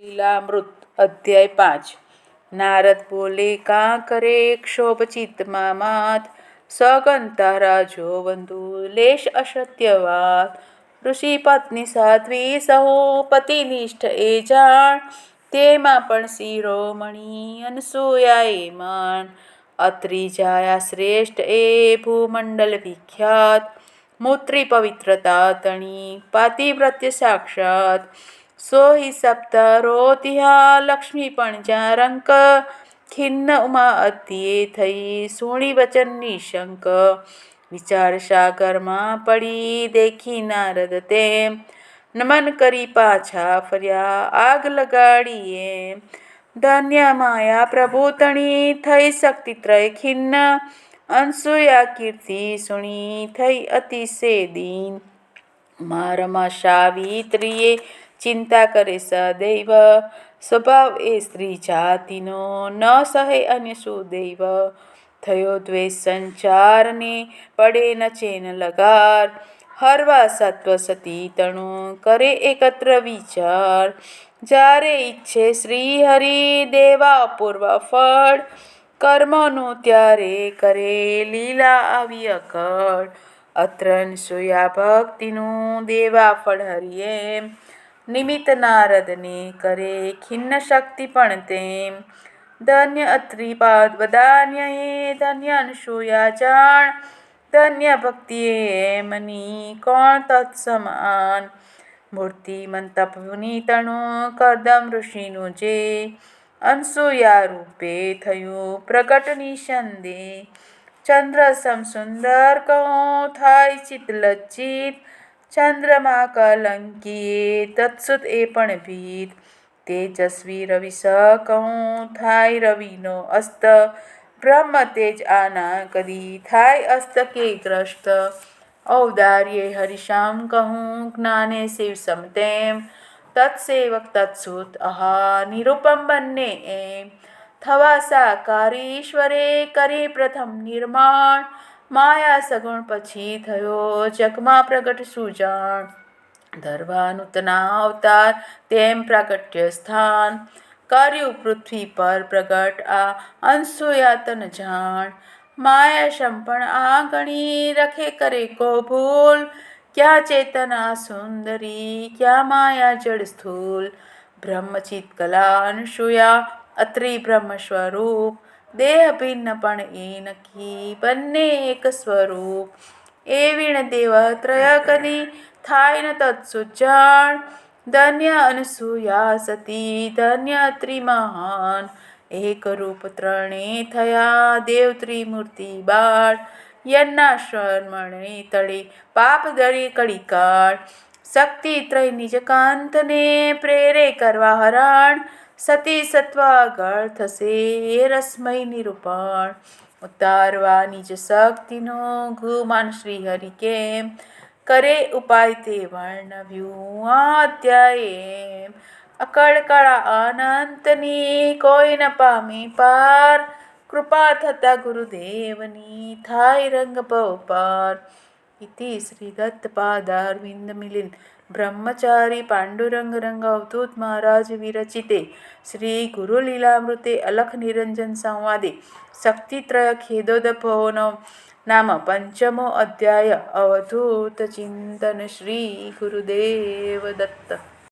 લીલામૃત અધ્યાય 5 નારદ બોલે કાં કરે ક્ષોભ ચિત્તમાં માત સગન તારા જો બંધુ લેશ અસત્ય વાત ઋષિ પત્ની સાધ્વી સહુ પતિનિષ્ઠ એ જાણ તેમાં પણ શિરોમણી અનસૂયાએ માન અત્રિ જાયા શ્રેષ્ઠ એ ભૂમંડલ વિખ્યાત મૂત્રી પવિત્રતા તણી પાતિવ્રત્ય સાક્ષાત સોહી સપ્તરોતિહા લક્ષ્મી પણ જ્યાં રંક ખિન્ન ઉમા અત્યે થઈ સુણી વચન નિશંક વિચાર સાગરમાં પડી દેખી નારદ તેમ નમન કરી પાછા ફર્યા આગ લગાડીએ ધન્ય માયા પ્રભુ તણી થઈ શક્તિ ત્રય ખિન્ન અનસૂયા કીર્તિ સુણી થઈ અતિશે દીન મારમાં સાવિત્રીએ ચિંતા કરે સદૈવ સ્વભાવ એ સ્ત્રી જાતિનો ન સહે અન્ય સુદૈવ થયો દ્વેષ સંચારને પડે ન ચેન લગાર હરવા સત્વ સતી તણુ કરે એકત્ર વિચાર જ્યારે ઈચ્છે શ્રી હરિ દેવા અપૂર્વ ફળ કર્મનું ત્યારે કરે લીલા આવી અકળ અત્ર અનસૂયા ભક્તિનું દેવા ફળ હરિ એમ નિમિત્ત નારદને કરે ખિન્ન શક્તિ પણ તેમ ધન્ય અત્રિ પાદ વદાન્ય એ ધન્ય અનસૂયા જાણ ધન્ય ભક્તિ એમની કોણ તત્સમાન મૂર્તિ મંતપની તણુ કરદમ ઋષિનું જે અનસૂયા રૂપે થયું પ્રગટ નિસંદેહ ચંદ્ર સમ સુંદર કહું થાય ચિત લજ્જિત ચંદ્રમા કલંકીએ તત્સુત એ પણ ભીત તેજસ્વી રવિ સ કહું થાય રવિનો અસ્ત બ્રહ્મ તેજ આના કદી થાય અસ્ત કે ગ્રસ્ત ઔદાર્ય હરિશ્યામ કહું જ્ઞાને શિવ સમ તેમ તત્સેવક તત્સુત અહા નિરૂપમ બંને એમ થવા સાકાર ઈશ્વરે કરે પ્રથમ નિર્માણ માયા સગુણ પછી થયો જગમાં પ્રગટ સુજાણ ધરવા નૂતના અવતાર તેમ પ્રાગટ્ય સ્થાન કર્યું પૃથ્વી પર પ્રગટ આ અનસૂયા તન જાણ માયા સંપણ આ ગણી રખે કરે કો ભૂલ ક્યાં ચેતના સુંદરી ક્યાં માયા જડ સ્થૂલ બ્રહ્મચિત કલા અનસૂયા અત્રિ બ્રહ્મ સ્વરૂપ દેહ ભિન્ન પણ એ નક્કી બંને એક સ્વરૂપ એ વીણ દેવ ત્રય કદી થાય ન તત્સુત જાણ ધન્ય અનસૂયા સતી ધન્ય અત્રિ મહાન એક રૂપ ત્રણે થયા દેવ ત્રિમૂર્તિ બાળ યજ્ઞા શર્મણે તળે પાપ દરે કળીકાળ શક્તિ ત્રય નિજ કાંતને પ્રેરે કરવા હરણ સતી સત્વ આગળ થશે રસમય નિરૂપણ ઉતારવા નિજ શક્તિનો ગુમાન શ્રી હરિ કેમ કરે ઉપાય તે વર્ણવ્યું આ અધ્યાય એમ અકળ કળા અનંતની કોઈ ન પામે પાર કૃપા થતા ગુરુદેવની થાય રંગ ભવ પાર ઇતિ શ્રી દત્તપાદારવિંદ મિલિન બ્રહ્મચારી પાંડુરંગ રંગ અવધૂત મહારાજ વિરચિતે શ્રી ગુરુ લીલામૃતે અલખ નિરંજન સંવાદે શક્તિત્રય ખેદોદભવનો નામ પંચમો અધ્યાય અવધૂત ચિંતન શ્રી ગુરુદેવ દત્ત।